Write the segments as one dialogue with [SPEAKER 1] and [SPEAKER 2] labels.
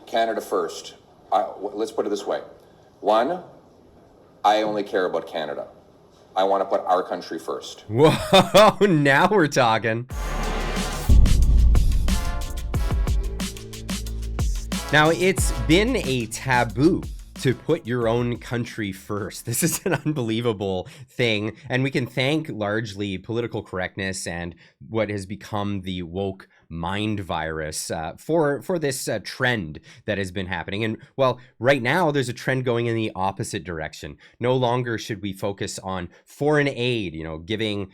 [SPEAKER 1] Canada first. Let's put it this way. One, I only care about Canada. I want to put our country first.
[SPEAKER 2] Whoa, now we're talking. Now, it's been a taboo to put your own country first. This is an unbelievable thing, and we can thank largely political correctness and what has become the woke mind virus for this trend that has been happening. And well, right now there's a trend going in the opposite direction. No longer should we focus on foreign aid, giving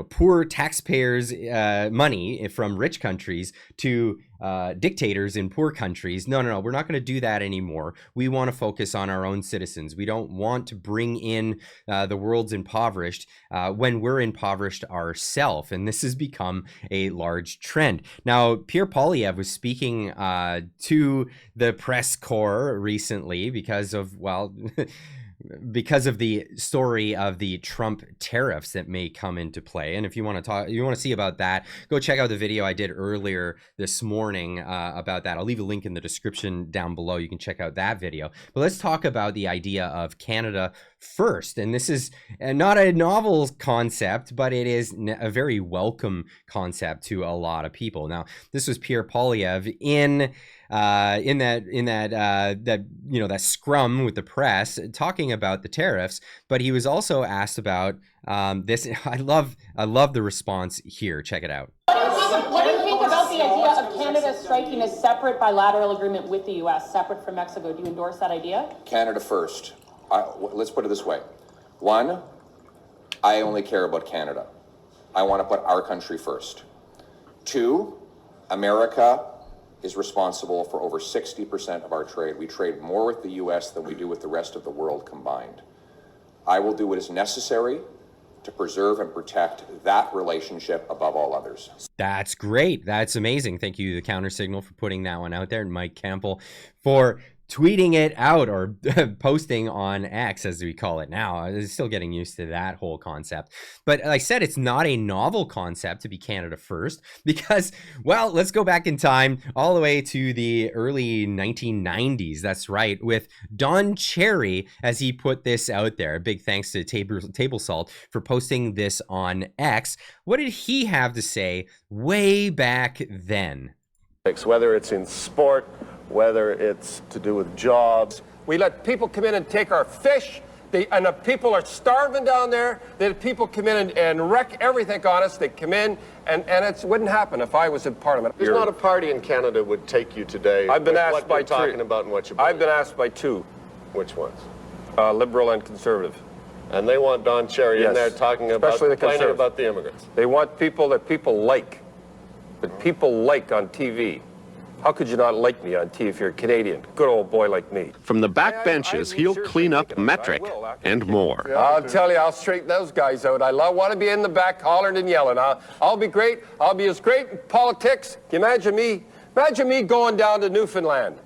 [SPEAKER 2] poor taxpayers money from rich countries to dictators in poor countries. No, we're not going to do that anymore. We want to focus on our own citizens. We don't want to bring in the world's impoverished when we're impoverished ourselves. And this has become a large trend. Now, Pierre was speaking to the press corps recently because of, well, because of the story of the Trump tariffs that may come into play. And if you want to see about that, go check out the video I did earlier this morning about that. I'll leave a link in the description down below. You can check out that video. But let's talk about the idea of Canada first. And this is not a novel concept, but it is a very welcome concept to a lot of people. Now, this was Pierre in that scrum with the press talking about the tariffs, but he was also asked about this. I love the response here. Check it out.
[SPEAKER 3] What do you think about the idea of Canada striking a separate bilateral agreement with the U.S., separate from Mexico? Do you endorse that idea?
[SPEAKER 1] Canada first. Let's put it this way. One, I only care about Canada. I want to put our country first. Two, America is responsible for over 60% of our trade. We trade more with the U.S. than we do with the rest of the world combined. I will do what is necessary to preserve and protect that relationship above all others.
[SPEAKER 2] That's great. That's amazing. Thank you, the Counter Signal, for putting that one out there, and Mike Campbell for tweeting it out or posting on X, as we call it now. I'm still getting used to that whole concept. But like I said, it's not a novel concept to be Canada first because, well, let's go back in time all the way to the early 1990s. That's right, with Don Cherry, as he put this out there. Big thanks to Table Salt for posting this on X. What did he have to say way back then?
[SPEAKER 4] Whether it's in sport, whether it's to do with jobs.
[SPEAKER 5] We let people come in and take our fish, and the people are starving down there. The people come in and wreck everything on us. They come in, and it wouldn't happen if I was in Parliament.
[SPEAKER 4] There's not a party in Canada would take you today.
[SPEAKER 5] I've been asked by
[SPEAKER 4] what you're talking about and what you believe.
[SPEAKER 5] I've been asked by two.
[SPEAKER 4] Which ones?
[SPEAKER 5] Liberal and Conservative.
[SPEAKER 4] And they want Don Cherry in there talking about, complaining about the immigrants.
[SPEAKER 5] They want people that people like on TV. How could you not like me on TV if you're a Canadian? Good old boy like me.
[SPEAKER 6] From the back benches, he'll clean up metric and more.
[SPEAKER 5] I'll tell you, I'll straighten those guys out. I want to be in the back hollering and yelling. I'll be great. I'll be as great in politics. Can you imagine me? Imagine me going down to Newfoundland.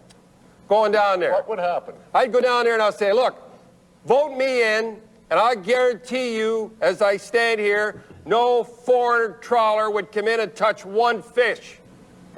[SPEAKER 5] Going down there.
[SPEAKER 4] What would happen?
[SPEAKER 5] I'd go down there and I'll say, look, vote me in, and I guarantee you, as I stand here, no foreign trawler would come in and touch one fish.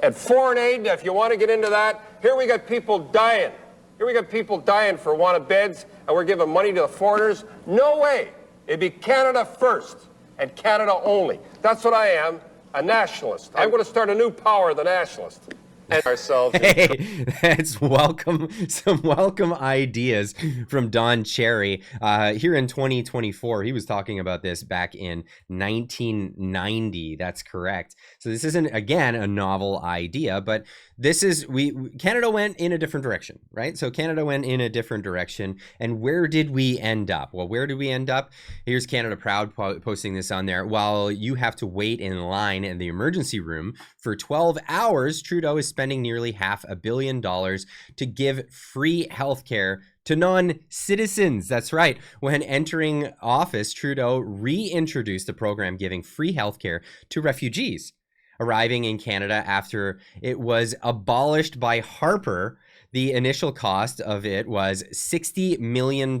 [SPEAKER 5] And foreign aid, if you want to get into that, here we got people dying. Here we got people dying for want of beds, and we're giving money to the foreigners. No way. It'd be Canada first and Canada only. That's what I am, a nationalist. I'm going to start a new power, the nationalist.
[SPEAKER 4] And ourselves.
[SPEAKER 2] Hey, that's some welcome ideas from Don Cherry. Here in 2024, he was talking about this back in 1990. That's correct. So this isn't, again, a novel idea, but this is, Canada went in a different direction, right? So Canada went in a different direction. And where did we end up? Well, where did we end up? Here's Canada Proud posting this on there. While you have to wait in line in the emergency room for 12 hours, Trudeau is spending nearly $500 million to give free healthcare to non-citizens. That's right. When entering office, Trudeau reintroduced the program giving free healthcare to refugees arriving in Canada after it was abolished by Harper. The initial cost of it was $60 million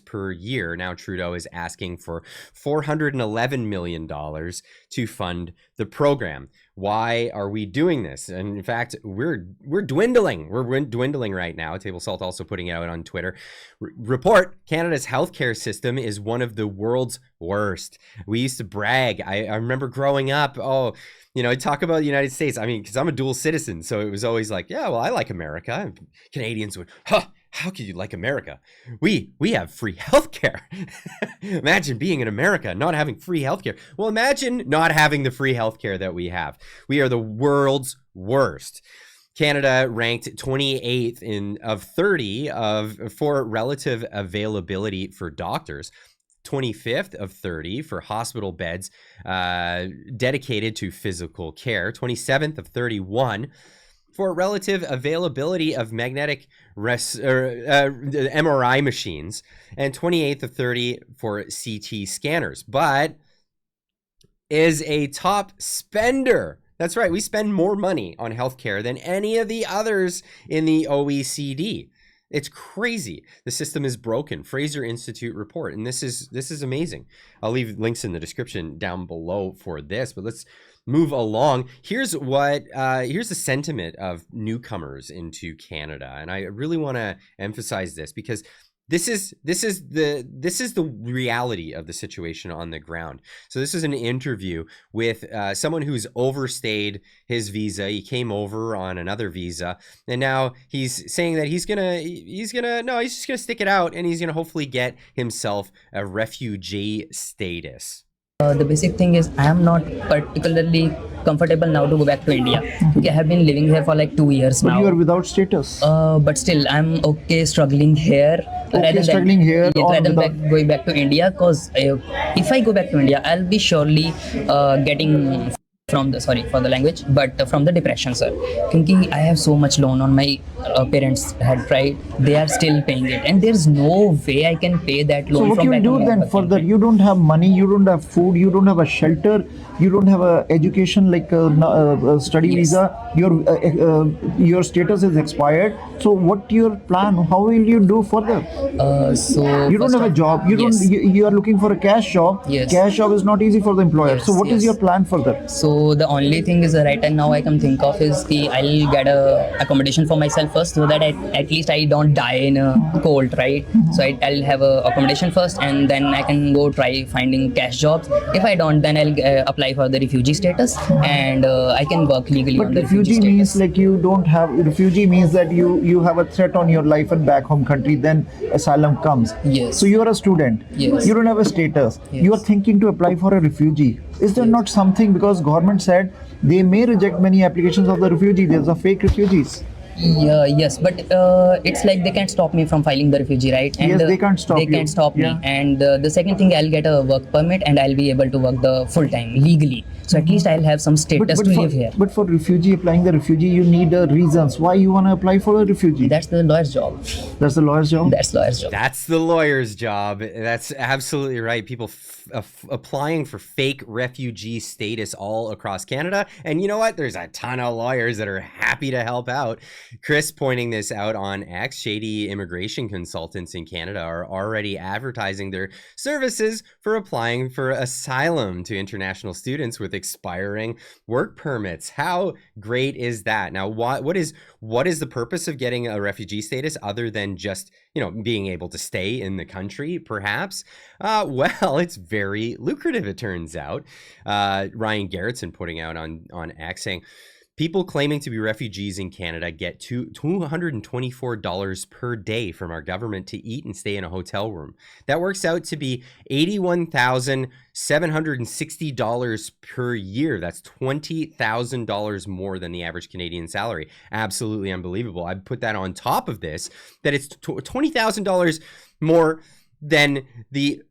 [SPEAKER 2] per year. Now Trudeau is asking for $411 million to fund the program. Why are we doing this? And in fact, we're dwindling. We're dwindling right now. Table Salt also putting it out on Twitter. Report, Canada's healthcare system is one of the world's worst. We used to brag. I remember growing up, talk about the United States. I mean, because I'm a dual citizen. So it was always like, yeah, well, I like America. And Canadians would, how could you like America? We have free healthcare. Imagine being in America, not having free healthcare. Well, imagine not having the free healthcare that we have. We are the world's worst. Canada ranked 28th of 30 for relative availability for doctors. 25th of 30 for hospital beds dedicated to physical care. 27th of 31 for relative availability of magnetic MRI machines, and 28th of 30 for CT scanners, but is a top spender. That's right, we spend more money on healthcare than any of the others in the OECD. It's crazy. The system is broken. Fraser Institute report, and this is amazing. I'll leave links in the description down below for this, but let's move along. Here's the sentiment of newcomers into Canada, and I really want to emphasize this because this is the reality of the situation on the ground. So this is an interview with someone who's overstayed his visa. He came over on another visa, and now he's saying that he's just gonna stick it out, and he's gonna hopefully get himself a refugee status.
[SPEAKER 7] The basic thing is I am not particularly comfortable now to go back to India. Okay, I have been living here for like 2 years now.
[SPEAKER 8] But you are without status.
[SPEAKER 7] But still, I'm okay struggling here.
[SPEAKER 8] Going
[SPEAKER 7] back to India, because if I go back to India, I'll be surely getting from the from the depression, sir. Because I have so much loan on my parents' head, right? They are still paying it, and there's no way I can pay that loan.
[SPEAKER 8] So what you will do then further? You don't have money, you don't have food, you don't have a shelter, you don't have a education like a study visa. Your status is expired. So what your plan? How will you do further?
[SPEAKER 7] So
[SPEAKER 8] you don't have a job. You are looking for a cash job.
[SPEAKER 7] Yes.
[SPEAKER 8] Cash job is not easy for the employer. So what is your plan further?
[SPEAKER 7] So the only thing is right now I can think of is I'll get a accommodation for myself first, so that at least I don't die in a cold, right? So I'll have a accommodation first, and then I can go try finding cash jobs. If I don't, then I'll apply for the refugee status, and I can work legally.
[SPEAKER 8] But
[SPEAKER 7] on the
[SPEAKER 8] refugee means like you don't have. Refugee means that you have a threat on your life and back home country. Then asylum comes.
[SPEAKER 7] Yes.
[SPEAKER 8] So you are a student.
[SPEAKER 7] Yes.
[SPEAKER 8] You don't have a status.
[SPEAKER 7] Yes.
[SPEAKER 8] You are thinking to apply for a refugee. Is there not something, because government said they may reject many applications of the refugee. There's a fake refugees.
[SPEAKER 7] Yes, but it's like they can't stop me from filing the refugee, right? And,
[SPEAKER 8] yes, they can't stop you.
[SPEAKER 7] They can't stop me. And the second thing, I'll get a work permit, and I'll be able to work the full time legally. So at least I'll have some status to live here.
[SPEAKER 8] But for refugee, applying the refugee, you need reasons why you want to apply for a refugee.
[SPEAKER 7] That's the lawyer's job.
[SPEAKER 8] That's the lawyer's job?
[SPEAKER 7] That's lawyer's job.
[SPEAKER 2] That's the lawyer's job. That's absolutely right. People applying for fake refugee status all across Canada. And you know what? There's a ton of lawyers that are happy to help out. Chris pointing this out on X. Shady immigration consultants in Canada are already advertising their services for applying for asylum to international students with expiring work permits. How great is that? Now, what is the purpose of getting a refugee status other than just, being able to stay in the country, perhaps? Well, it's very lucrative, it turns out. Ryan Garrettson putting out on X saying, people claiming to be refugees in Canada get $224 per day from our government to eat and stay in a hotel room. That works out to be $81,760 per year. That's $20,000 more than the average Canadian salary. Absolutely unbelievable. I put that on top of this, that it's $20,000 more than the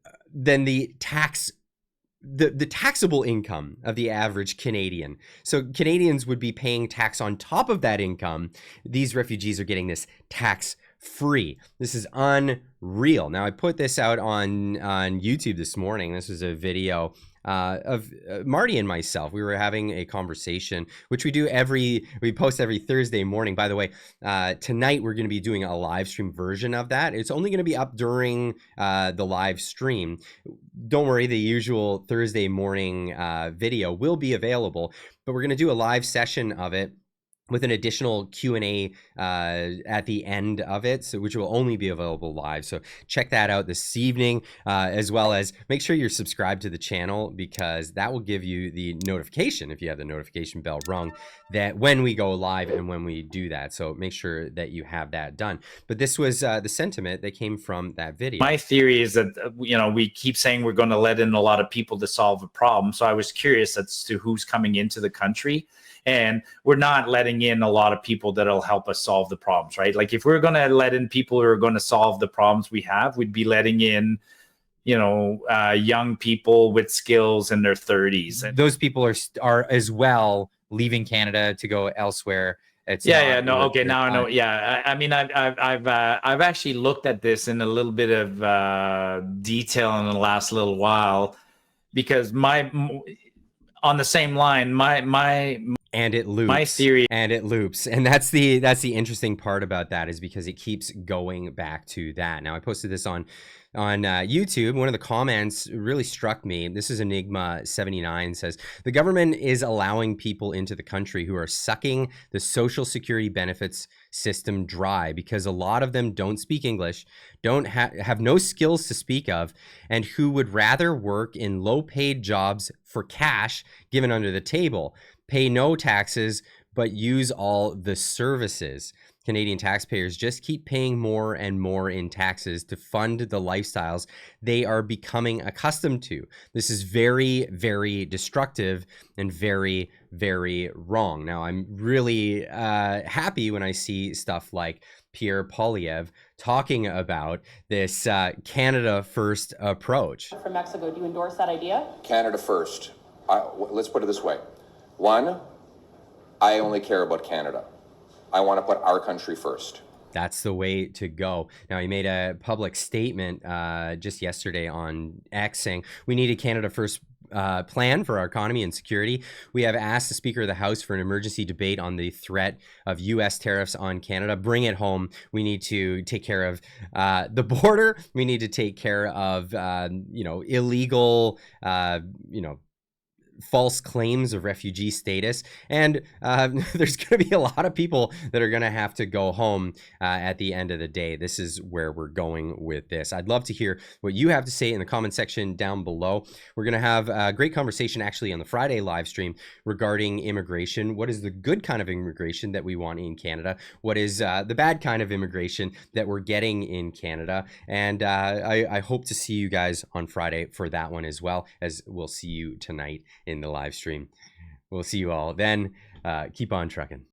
[SPEAKER 2] taxable income of the average Canadian. So Canadians would be paying tax on top of that income. These refugees are getting this tax free. This is unreal. Now, I put this out on YouTube this morning. This was a video of Marty and myself. We were having a conversation, which we post every Thursday morning. By the way, tonight we're going to be doing a live stream version of that. It's only going to be up during the live stream. Don't worry, the usual Thursday morning video will be available, but we're going to do a live session of it with an additional Q&A at the end of it, so which will only be available live. So check that out this evening, as well as make sure you're subscribed to the channel, because that will give you the notification, if you have the notification bell rung, that when we go live and when we do that. So make sure that you have that done. But this was the sentiment that came from that video.
[SPEAKER 9] My theory is that, we keep saying we're going to let in a lot of people to solve a problem. So I was curious as to who's coming into the country. And we're not letting in a lot of people that'll help us solve the problems, right? Like if we're going to let in people who are going to solve the problems we have, we'd be letting in, young people with skills in their 30s. And
[SPEAKER 2] those people are as well leaving Canada to go elsewhere.
[SPEAKER 9] Now I know. Yeah, I mean, I've actually looked at this in a little bit of detail in the last little while, because on the same line,
[SPEAKER 2] and it loops.
[SPEAKER 9] My theory,
[SPEAKER 2] and it loops, and that's the interesting part about that, is because it keeps going back to that. Now I posted this on YouTube. One of the comments really struck me. This is Enigma79, says the government is allowing people into the country who are sucking the social security benefits system dry, because a lot of them don't speak English, don't have no skills to speak of, and who would rather work in low paid jobs for cash given under the table, pay no taxes, but use all the services. Canadian taxpayers just keep paying more and more in taxes to fund the lifestyles they are becoming accustomed to. This is very, very destructive and very, very wrong. Now, I'm really happy when I see stuff like Pierre talking about this Canada first approach.
[SPEAKER 3] From Mexico, do you endorse that idea?
[SPEAKER 1] Canada first. Let's put it this way. One, I only care about Canada. I want to put our country first.
[SPEAKER 2] That's the way to go. Now, he made a public statement just yesterday on X saying, we need a Canada first plan for our economy and security. We have asked the Speaker of the House for an emergency debate on the threat of U.S. tariffs on Canada. Bring it home. We need to take care of the border. We need to take care of, illegal, false claims of refugee status, and there's going to be a lot of people that are going to have to go home at the end of the day. This is where we're going with this. I'd love to hear what you have to say in the comment section down below. We're going to have a great conversation actually on the Friday live stream regarding immigration. What is the good kind of immigration that we want in Canada? What is the bad kind of immigration that we're getting in Canada? And I hope to see you guys on Friday for that one, as well as we'll see you tonight in the live stream. We'll see you all then. Keep on trucking.